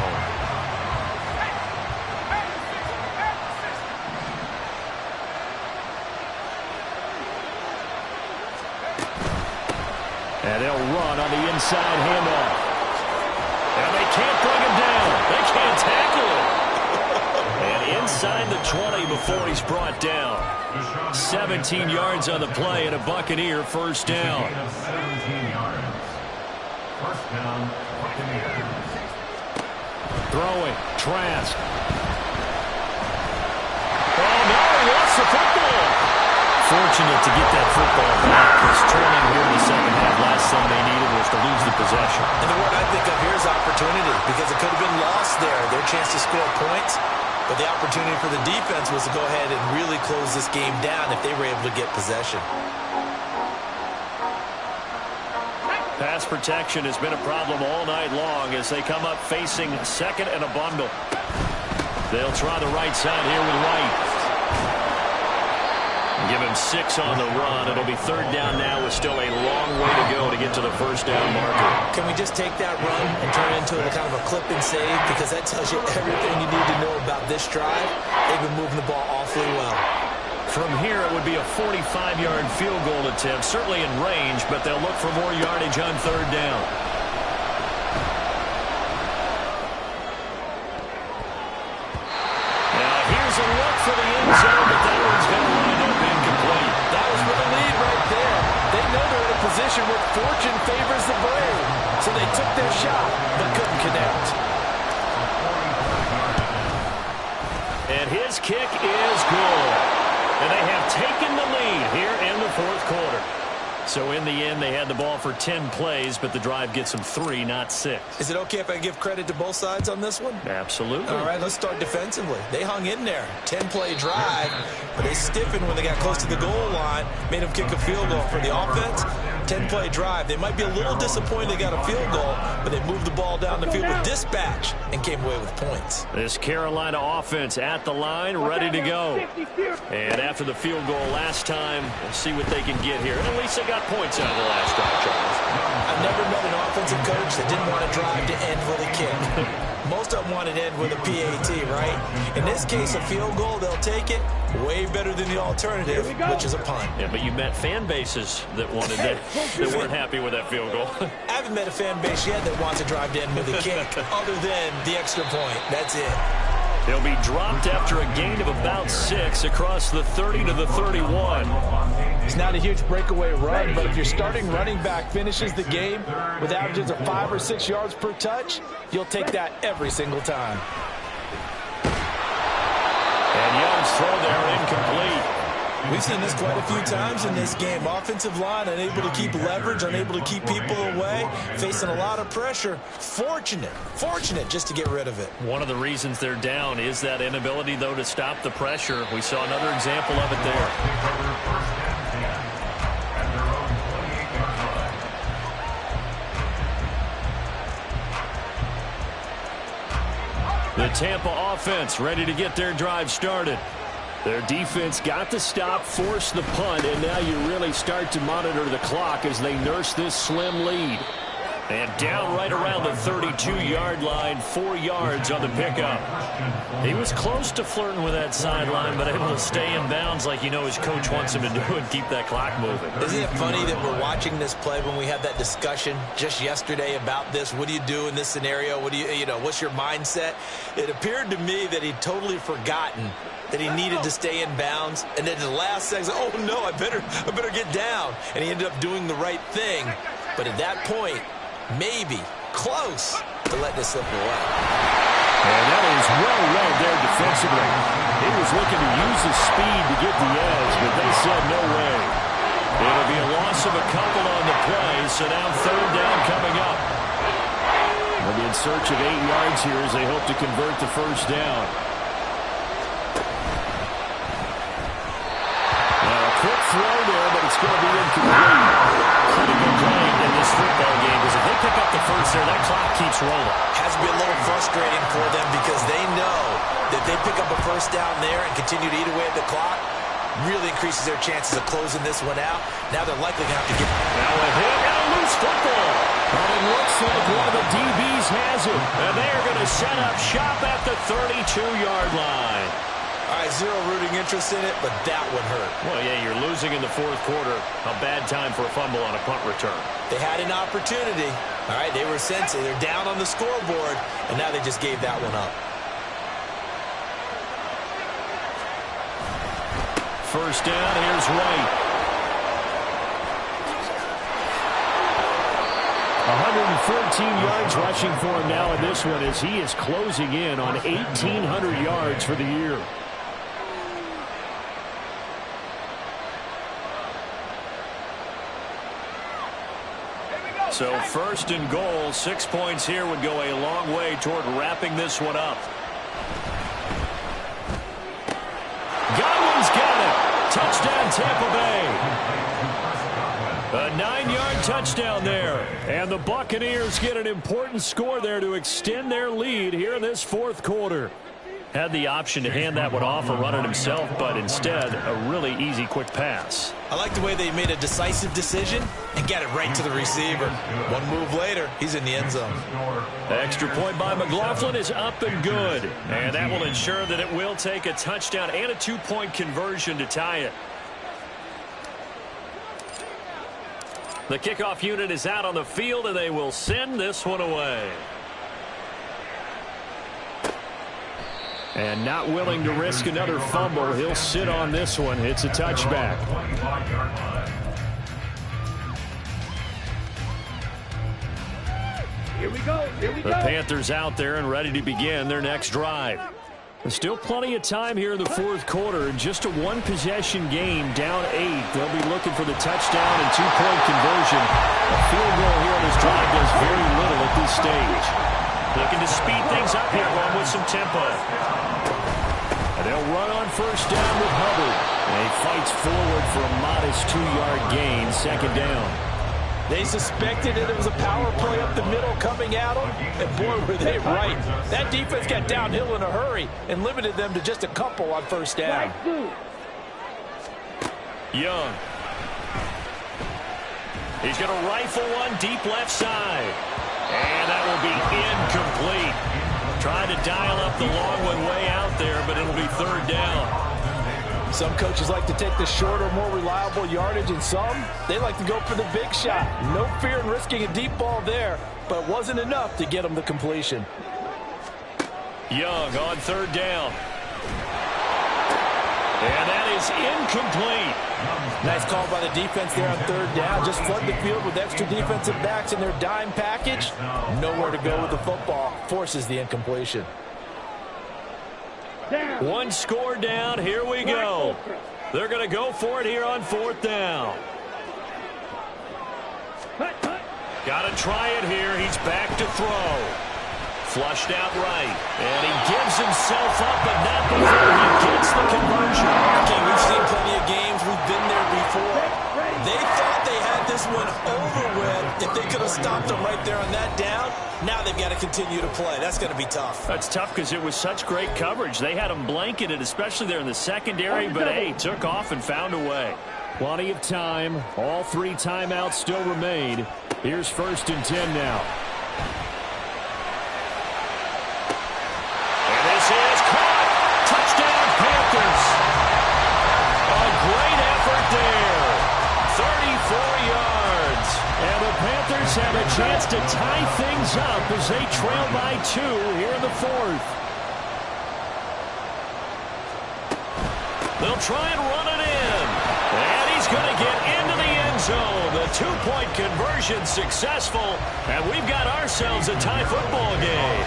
And they'll run on the inside handoff. And they can't bring him down. They can't tackle him. And inside the 20 before he's brought down. 17 yards on the play and a Buccaneer first down. 17 yards. First down, Buccaneers. Throwing, Trask. Oh, no, he lost the football. Fortunate to get that football back, because trailing here in the second half, last thing they needed was to lose the possession. And the word I think of here is opportunity, because it could have been lost there, their chance to score points. But the opportunity for the defense was to go ahead and really close this game down if they were able to get possession. Pass protection has been a problem all night long as they come up facing second and a bundle. They'll try the right side here with White. Give him 6 on the run. It'll be third down now with still a long way to go to get to the first down marker. Can we just take that run and turn it into a kind of a clip and save? Because that tells you everything you need to know about this drive. They've been moving the ball awfully well. From here, it would be a 45-yard field goal attempt, certainly in range, but they'll look for more yardage on third down. Now, here's a look for the end zone, but that one's going to wind up incomplete. That was for the lead right there. They know they're in a position where fortune favors the brave. So they took their shot, but couldn't connect. And his kick is good. And they have taken the lead here in the fourth quarter. So in the end, they had the ball for 10 plays, but the drive gets them 3, not 6. Is it okay if I give credit to both sides on this one? Absolutely. All right, let's start defensively. They hung in there. 10-play drive, but they stiffened when they got close to the goal line, made them kick a field goal. For the offense, 10-play drive. They might be a little disappointed they got a field goal, but they moved the ball down the field with dispatch and came away with points. This Carolina offense at the line, ready to go. And after the field goal last time, we'll see what they can get here. And at least they got points out of the last drive, Charles. I've never met an offensive coach that didn't want to drive to end with a kick. Most of them want to end with a PAT, right? In this case, a field goal, they'll take it. Way better than the alternative, which is a punt. Yeah, but you met fan bases that wanted that weren't happy with that field goal. I haven't met a fan base yet that wants to drive to end with a kick, other than the extra point. That's it. He'll be dropped after a gain of about 6 across the 30 to the 31. It's not a huge breakaway run, but if your starting running back finishes the game with averages of 5 or 6 yards per touch, you'll take that every single time. And Young's throw there incomplete. We've seen this quite a few times in this game. Offensive line unable to keep leverage, unable to keep people away, facing a lot of pressure. Fortunate just to get rid of it. One of the reasons they're down is that inability, though, to stop the pressure. We saw another example of it there. The Tampa offense ready to get their drive started. Their defense got the stop, forced the punt, and now you really start to monitor the clock as they nurse this slim lead. And down right around the 32-yard line, 4 yards on the pickup. He was close to flirting with that sideline, but able to stay in bounds like you know his coach wants him to do and keep that clock moving. Isn't it funny that we're watching this play when we had that discussion just yesterday about this? What do you do in this scenario? What do you know, what's your mindset? It appeared to me that he'd totally forgotten that he needed to stay in bounds, and then in the last second, oh no, I better get down. And he ended up doing the right thing. But at that point, maybe close to letting it slip away. And that is well read there defensively. He was looking to use his speed to get the edge, but they said no way. It'll be a loss of a couple on the play, so now third down coming up. They'll be in search of 8 yards here as they hope to convert the first down. Quick throw there, but it's going to be incomplete. Critical play in this football game because if they pick up the first there, that clock keeps rolling. Has to be a little frustrating for them because they know that if they pick up a first down there and continue to eat away at the clock, really increases their chances of closing this one out. Now they're likely going to have to get... Now a hit and a loose football. And it looks like one of the DBs has it. And they're going to set up shop at the 32-yard line. All right, zero rooting interest in it, but that one hurt. Well, yeah, you're losing in the fourth quarter. A bad time for a fumble on a punt return. They had an opportunity. All right, they were sensitive. They're down on the scoreboard, and now they just gave that one up. first down. Here's Wright. 114 yards rushing for him now in this one as he is closing in on 1,800 yards for the year. So first and goal, 6 points here would go a long way toward wrapping this one up. Godwin's got it. Touchdown, Tampa Bay. A 9-yard touchdown there. And the Buccaneers get an important score there to extend their lead here in this fourth quarter. Had the option to hand that one off or run it himself, but instead a really easy quick pass. I like the way they made a decisive decision and got it right to the receiver. One move later, he's in the end zone. The extra point by McLaughlin is up and good. And that will ensure that it will take a touchdown and a 2-point conversion to tie it. The kickoff unit is out on the field, and they will send this one away. And not willing to risk another fumble, he'll sit on this one. It's a touchback. Here we go. Here we go. The Panthers out there and ready to begin their next drive. There's still plenty of time here in the fourth quarter. In just a one-possession game, down 8. They'll be looking for the touchdown and 2-point conversion. A field goal here on this drive does very little at this stage. Looking to speed things up here, going with some tempo. And they'll run on first down with Hubbard. And he fights forward for a modest 2-yard gain, second down. They suspected that it was a power play up the middle coming at them, and boy, were they right. That defense got downhill in a hurry and limited them to just a couple on first down. Young. He's going to rifle one deep left side. And that will be incomplete. Trying to dial up the long one way out there, but it'll be third down. Some coaches like to take the shorter, more reliable yardage, and some, they like to go for the big shot. No fear in risking a deep ball there, but it wasn't enough to get them the completion. Young on third down. And that is incomplete. Nice call by the defense there on third down. Just flood the field with extra defensive backs in their dime package. Nowhere to go with the football. Forces the incompletion. One score down. Here we go. They're going to go for it here on fourth down. Got to try it here. He's back to throw. Flushed out right. And he gives himself up, but not before he gets the conversion. Okay, we've seen plenty of games. We've been there before. They thought they had this one over with. If they could have stopped them right there on that down, now they've got to continue to play. That's going to be tough. That's tough because it was such great coverage. They had them blanketed, especially there in the secondary, but hey, took off and found a way. Plenty of time. All 3 timeouts still remain. Here's first and 10 now. And this is caught. Touchdown, Panthers. A great effort there. 34 yards. And the Panthers have a chance to tie things up as they trail by 2 here in the fourth. They'll try and run it in. And he's going to get into the end zone. The 2-point conversion successful. And we've got ourselves a tie football game.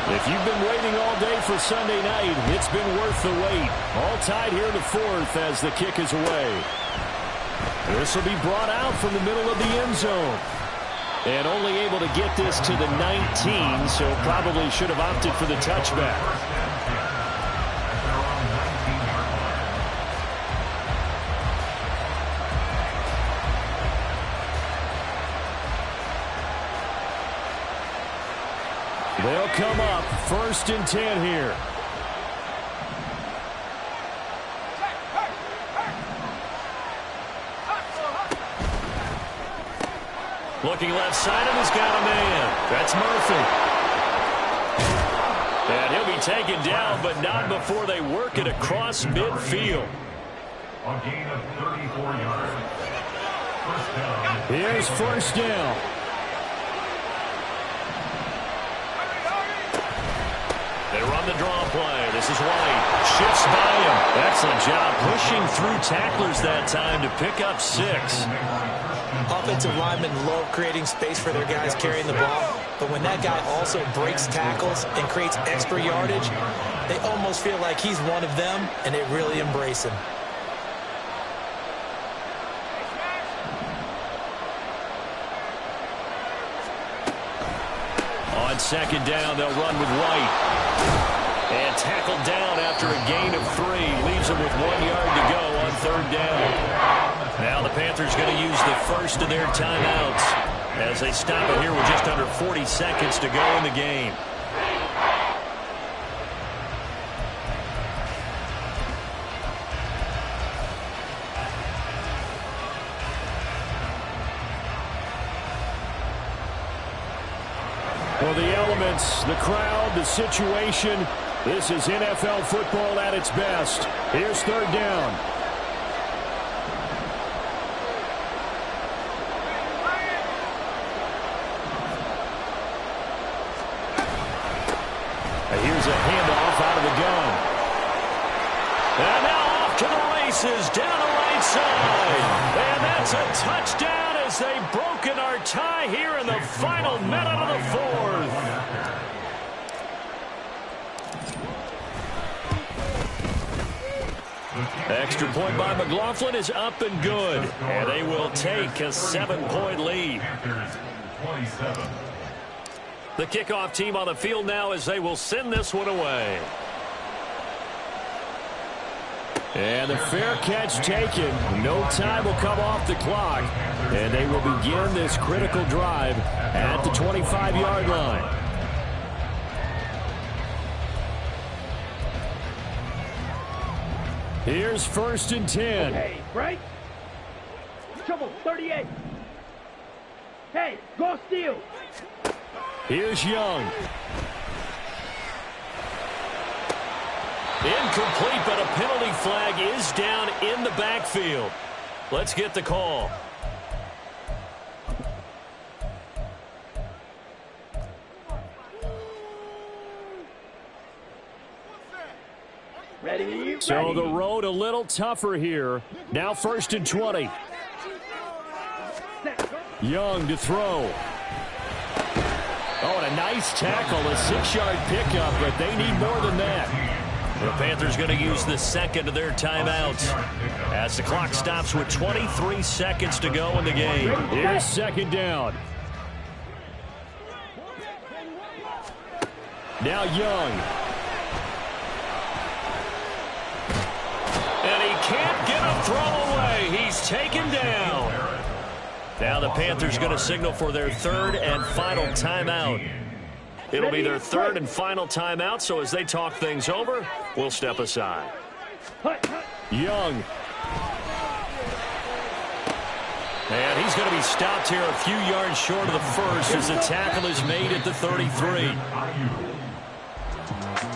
If you've been waiting all day for Sunday night, it's been worth the wait. All tied here in the fourth as the kick is away. This will be brought out from the middle of the end zone. And only able to get this to the 19, so probably should have opted for the touchback. They'll come up first and 10 here. Looking left side, and he's got a man. That's Murphy. And he'll be taken down, but not before they work it across midfield. A gain of 34 yards. First down. Here's first down. They run the draw play. This is White. shifts by him. Excellent job pushing through tacklers that time to pick up 6. Offensive linemen love creating space for their guys carrying the ball, but when that guy also breaks tackles and creates extra yardage, they almost feel like he's one of them, and they really embrace him. On second down, they'll run with White. And tackled down after a gain of 3. Leaves him with 1 yard to go on third down. Now the Panthers going to use the first of their timeouts as they stop it here with just under 40 seconds to go in the game. Well, the elements, the crowd, the situation, this is NFL football at its best. Here's third down. Here's a handoff out of the gun. And now off to the races down the right side. And that's a touchdown as they've broken our tie here in the final minute of the fourth. Extra point by McLaughlin is up and good. And they will take a 7-point lead. The kickoff team on the field now as they will send this one away. And the fair catch taken. No time will come off the clock. And they will begin this critical drive at the 25-yard line. Here's first and 10. Hey, break. Trouble, 38. Hey, go steal. Here's Young. Incomplete, but a penalty flag is down in the backfield. Let's get the call. Ready? So the road a little tougher here. Now first and 20. Young to throw. Oh, and a nice tackle, a 6-yard pickup, but they need more than that. The Panthers going to use the second of their timeouts as the clock stops with 23 seconds to go in the game. Here's second down. Now Young. And he can't get a throw away. He's taken down. Now the Panthers going to signal for their third and final timeout. It'll be their third and final timeout, so as they talk things over, we'll step aside. Young. And he's going to be stopped here a few yards short of the first as the tackle is made at the 33.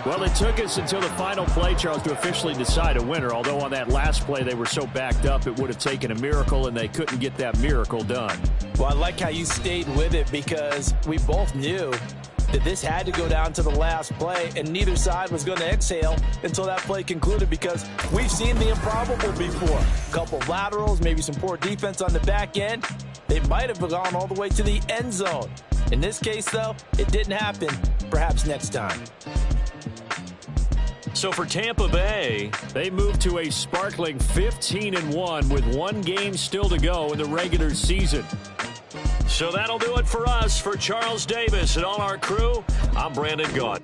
Well, it took us until the final play, Charles, to officially decide a winner, although on that last play they were so backed up it would have taken a miracle, and they couldn't get that miracle done. Well, I like how you stayed with it because we both knew that this had to go down to the last play, and neither side was going to exhale until that play concluded because we've seen the improbable before. A couple of laterals, maybe some poor defense on the back end. They might have gone all the way to the end zone. In this case, though, it didn't happen. Perhaps next time. So for Tampa Bay, they move to a sparkling 15-1 with 1 game still to go in the regular season. So that'll do it for us. For Charles Davis and all our crew, I'm Brandon Gaudin.